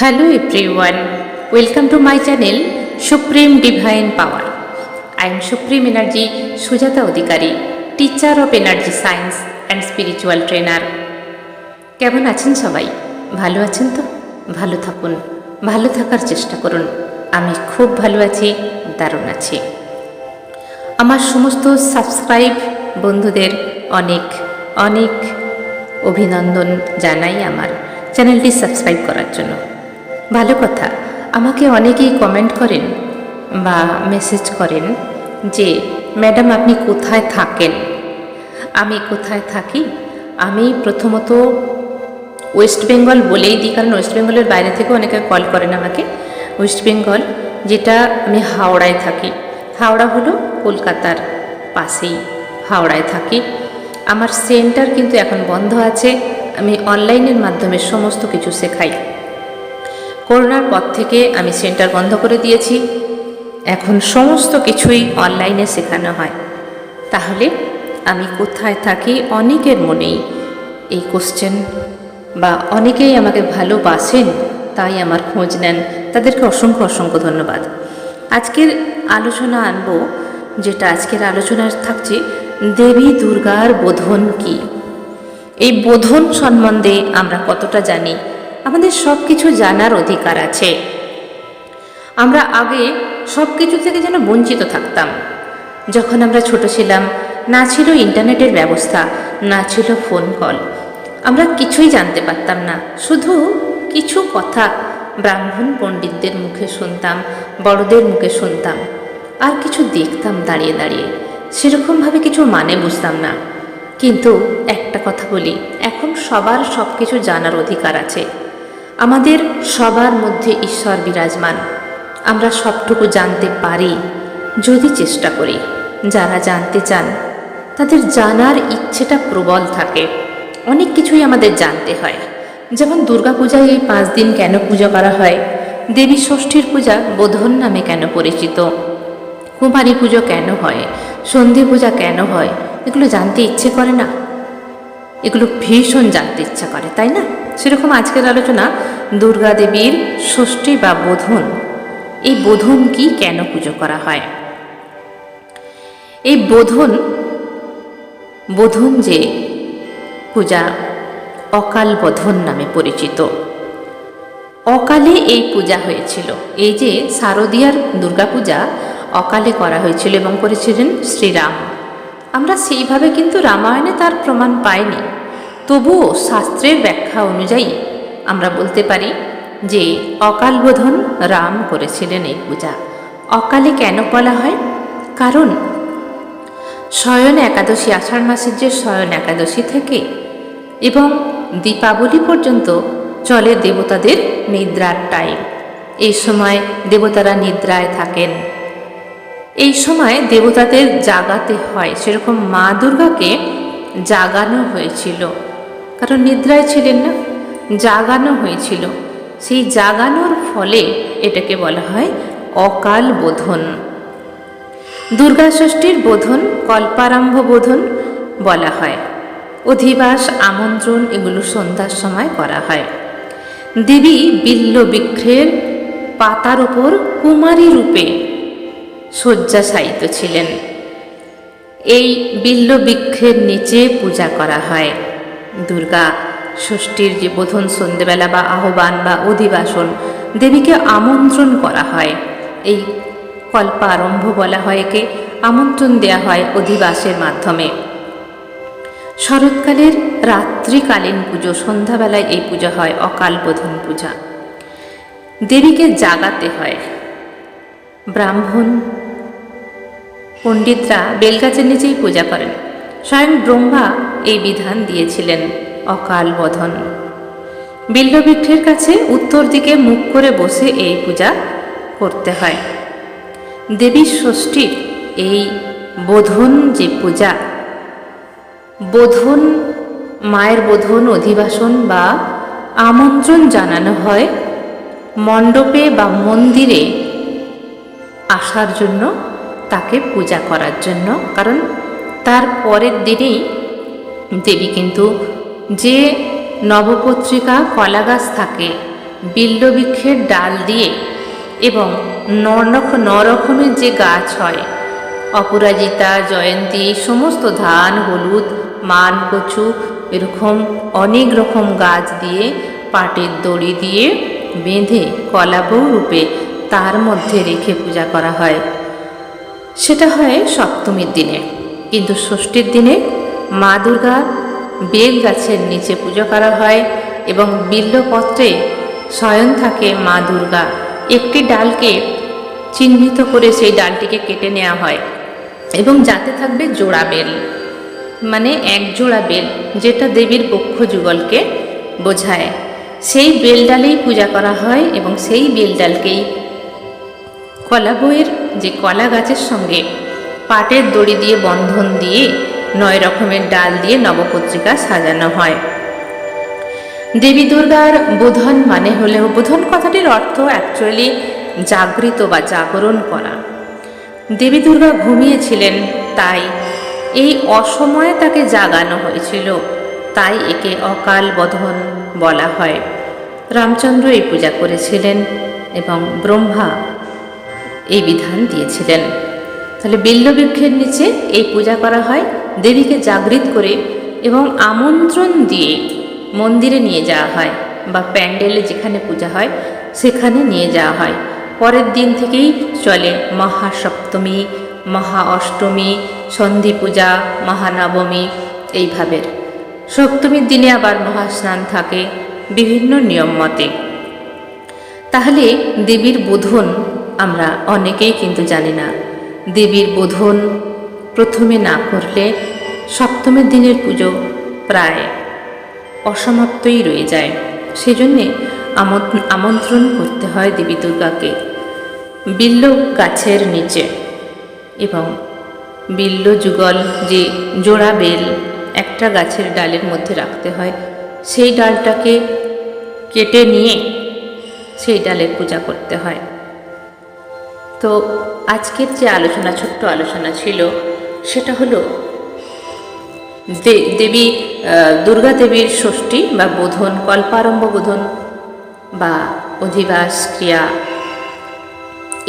Hello everyone, welcome to my channel Supreme Divine Power. I am Supreme Energy Sujata Odhikari, teacher of Energy Science and Spiritual Trainer. কেমন আছেন সবাই? ভালো আছেন তো? ভালো থাকুন, ভালো থাকার চেষ্টা করুন। আমি খুব ভালো আছি, দারুণ আছি। আমার সমস্ত সাবস্ক্রাইব বন্ধুদের অনেক অনেক অভিনন্দন জানাই আমার চ্যানেলটি সাবস্ক্রাইব করার জন্য। ভালো কথা, আমাকে অনেকেই কমেন্ট করেন বা মেসেজ করেন যে ম্যাডাম আপনি কোথায় থাকেন। আমি কোথায় থাকি, আমি প্রথমত ওয়েস্ট বেঙ্গল বলেই দিই, কারণ ওয়েস্ট বেঙ্গলের বাইরে থেকেও অনেকে কল করেন আমাকে। ওয়েস্ট বেঙ্গল, যেটা আমি হাওড়ায় থাকি। হাওড়া হলো কলকাতার পাশেই, হাওড়ায় থাকি। আমার সেন্টার কিন্তু এখন বন্ধ আছে। আমি অনলাইনের মাধ্যমে সমস্ত কিছু শেখাই। করোনার পর থেকে আমি সেন্টার বন্ধ করে দিয়েছি, এখন সমস্ত কিছুই অনলাইনে শেখানো হয়। তাহলে আমি কোথায় থাকি, অনেকের মনেই এই কোশ্চেন, বা অনেকেই আমাকে ভালোবাসেন তাই আমার খোঁজ নেন, তাদেরকে অসংখ্য অসংখ্য ধন্যবাদ। আজকের আলোচনা আনবো, যেটা আজকের আলোচনার থাকছে দেবী দুর্গার বোধন কি। এই বোধন সম্বন্ধে আমরা কতটা জানি? আমাদের সব কিছু জানার অধিকার আছে। আমরা আগে সব কিছু থেকে যেন বঞ্চিত থাকতাম। যখন আমরা ছোট ছিলাম, না ছিল ইন্টারনেটের ব্যবস্থা, না ছিল ফোন কল, আমরা কিছুই জানতে পারতাম না। শুধু কিছু কথা ব্রাহ্মণ পণ্ডিতদের মুখে শুনতাম, বড়দের মুখে শুনতাম, আর কিছু দেখতাম দাঁড়িয়ে দাঁড়িয়ে, সেরকমভাবে কিছু মানে বুঝতাম না। কিন্তু একটা কথা বলি, এখন সবার সব কিছু জানার অধিকার আছে। আমাদের সবার মধ্যে ঈশ্বর বিরাজমান। আমরা সবটুকু জানতে পারি যদি চেষ্টা করি। যারা জানতে চান তাদের জানার ইচ্ছেটা প্রবল থাকে। অনেক কিছুই আমাদের জানতে হয়। যেমন দুর্গাপূজায় এই 5 দিন কেন পূজা করা হয়, দেবী ষষ্ঠীর পূজা বোধন নামে কেন পরিচিত, কুমারী পুজো কেন হয়, সন্ধি পূজা কেন হয়, এগুলো জানতে ইচ্ছে করে না? এগুলো ভীষণ জানতে ইচ্ছা করে, তাই না? সেরকম আজকের আলোচনা দুর্গা দেবীর ষষ্ঠী বা বোধন। এই বোধন কি, কেন পুজো করা হয়? এই বোধন যে পূজা অকাল বোধন নামে পরিচিত। অকালে এই পূজা হয়েছিল। এই যে শারদীয়ার দুর্গাপূজা অকালে করা হয়েছিল এবং করেছিলেন শ্রীরাম। আমরা সেইভাবে কিন্তু রামায়ণে তার প্রমাণ পাইনি। তবুও শাস্ত্রের ব্যাখ্যা অনুযায়ী আমরা বলতে পারি যে অকাল বোধন রাম করেছিলেন এই পূজা। অকালে কেন বলা হয়? কারণ শয়ন একাদশী, আষাঢ় মাসের যে শয়ন একাদশী থেকে এবং দীপাবলি পর্যন্ত চলে দেবতাদের নিদ্রার টাইম। এই সময় দেবতারা নিদ্রায় থাকেন। এই সময় দেবতাদের জাগাতে হয়। সেরকম মা দুর্গাকে জাগানো হয়েছিল, কারণ নিদ্রায় ছিলেন না, জাগানো হয়েছিল। সেই জাগানোর ফলে এটাকে বলা হয় অকাল বোধন। দুর্গা ষষ্ঠীর বোধন কল্পারম্ভ বোধন বলা হয়। অধিবাস, আমন্ত্রণ এগুলো সন্ধ্যার সময় করা হয়। দেবী বিল্ল বৃক্ষের পাতার ওপর কুমারী রূপে শয্যাশায়িত ছিলেন। এই বিল্ল বৃক্ষের নিচে পূজা করা হয়। দুর্গা ষষ্ঠীর যে বোধন সন্ধ্যেবেলা বা আহ্বান বা অধিবাসন, দেবীকে আমন্ত্রণ করা হয়। এই কল্পারম্ভ বলা হয়, একে আমন্ত্রণ দেয়া হয় অধিবাসের মাধ্যমে। শরৎকালের রাত্রিকালীন পুজো, সন্ধ্যাবেলায় এই পূজা হয়, অকাল বোধন পূজা। দেবীকে জাগাতে হয়। ব্রাহ্মণ পণ্ডিতরা বেলগাছের নিচেই পূজা করেন। স্বয়ং ব্রহ্মা এই বিধান দিয়েছিলেন অকাল বোধন। বিল্লবৃক্ষের কাছে উত্তর দিকে মুখ করে বসে এই পূজা করতে হয়। দেবী ষষ্ঠীর এই বোধন যে পূজা, বোধন, মায়ের বোধন, অধিবাসন বা আমন্ত্রণ জানানো হয় মণ্ডপে বা মন্দিরে আসার জন্য, তাকে পূজা করার জন্য। কারণ তার পরের দিনেই দেবী কিন্তু যে নবপত্রিকা কলা গাছ থাকে বিল্লবৃক্ষের ডাল দিয়ে এবং নরকমের যে গাছ হয়, অপরাজিতা, জয়ন্তী, সমস্ত ধান, হলুদ, মান, কচু, এরকম অনেক রকম গাছ দিয়ে পাটের দড়ি দিয়ে বেঁধে কলাবউ রূপে তার মধ্যে রেখে পূজা করা হয়। সেটা হয় সপ্তমীর দিনে, কিন্তু ষষ্ঠীর দিনে মা দুর্গা বেল গাছের নিচে পুজো করা হয় এবং বিল্বপত্রে শয়ন থাকে মা দুর্গা। একটি ডালকে চিহ্নিত করে সেই ডালটিকে কেটে নেওয়া হয় এবং যাতে থাকবে জোড়া বেল, মানে এক জোড়া বেল, যেটা দেবীর বক্ষ যুগলকে বোঝায়। সেই বেল ডালেই পূজা করা হয় এবং সেই বেল ডালকেই কলা বউয়ের যে কলা গাছের সঙ্গে পাটের দড়ি দিয়ে বন্ধন দিয়ে 9 রকমের ডাল দিয়ে নবপত্রিকা সাজানো হয়। দেবী দুর্গার বোধন মানে হলেও, বোধন কথাটির অর্থ অ্যাকচুয়ালি জাগৃত বা জাগরণ করা। দেবী দুর্গা ঘুমিয়েছিলেন, তাই এই অসময়ে তাকে জাগানো হয়েছিল, তাই একে অকাল বোধন বলা হয়। রামচন্দ্র এই পূজা করেছিলেন এবং ব্রহ্মা এই বিধান দিয়েছিলেন। তাহলে বিল্ববৃক্ষের নিচে এই পূজা করা হয় দেবীকে জাগৃত করে, এবং আমন্ত্রণ দিয়ে মন্দিরে নিয়ে যাওয়া হয় বা প্যান্ডেলে যেখানে পূজা হয় সেখানে নিয়ে যাওয়া হয়। পরের দিন থেকেই চলে মহাসপ্তমী, মহা অষ্টমী, সন্ধি পূজা, মহানবমী, এইভাবে। সপ্তমীর দিনে আবার মহাস্নান থাকে বিভিন্ন নিয়ম মতে। তাহলে দেবীর বোধন আমরা অনেকেই কিন্তু জানি না। দেবীর বোধন প্রথমে না করলে সপ্তমীর দিনের পুজো প্রায় অসমাপ্তই রয়ে যায়। সেজন্যে আমন্ত্রণ করতে হয় দেবী দুর্গাকে বিল্ল গাছের নিচে, এবং বিল্ল যুগল যে জোড়া বেল একটা গাছের ডালের মধ্যে রাখতে হয়, সেই ডালটাকে কেটে নিয়ে সেই ডালের পূজা করতে হয়। তো আজকের যে আলোচনা, ছোট্ট আলোচনা ছিল, সেটা হলো দেবী দুর্গা দেবীর ষষ্ঠী বা বোধন, কল্পারম্ভ বোধন বা অধিবাস ক্রিয়া,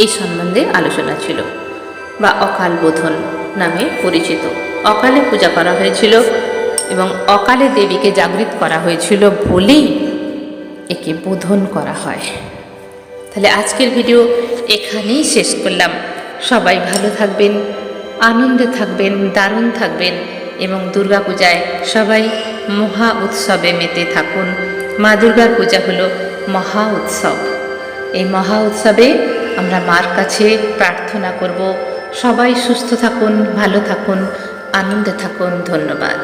এই সম্বন্ধে আলোচনা ছিল, বা অকাল বোধন নামে পরিচিত। অকালে পূজা করা হয়েছিল এবং অকালে দেবীকে জাগৃত করা হয়েছিল বলেই একে বোধন করা হয়। তাহলে আজকের ভিডিও এখানেই শেষ করলাম। সবাই ভালো থাকবেন, আনন্দে থাকবেন, দারুণ থাকবেন এবং দুর্গাপূজায় সবাই মহা উৎসবে মেতে থাকুন। মা দুর্গার পূজা হলো মহা উৎসব। এই মহা উৎসবে আমরা মার কাছে প্রার্থনা করব, সবাই সুস্থ থাকুন, ভালো থাকুন, আনন্দে থাকুন। ধন্যবাদ।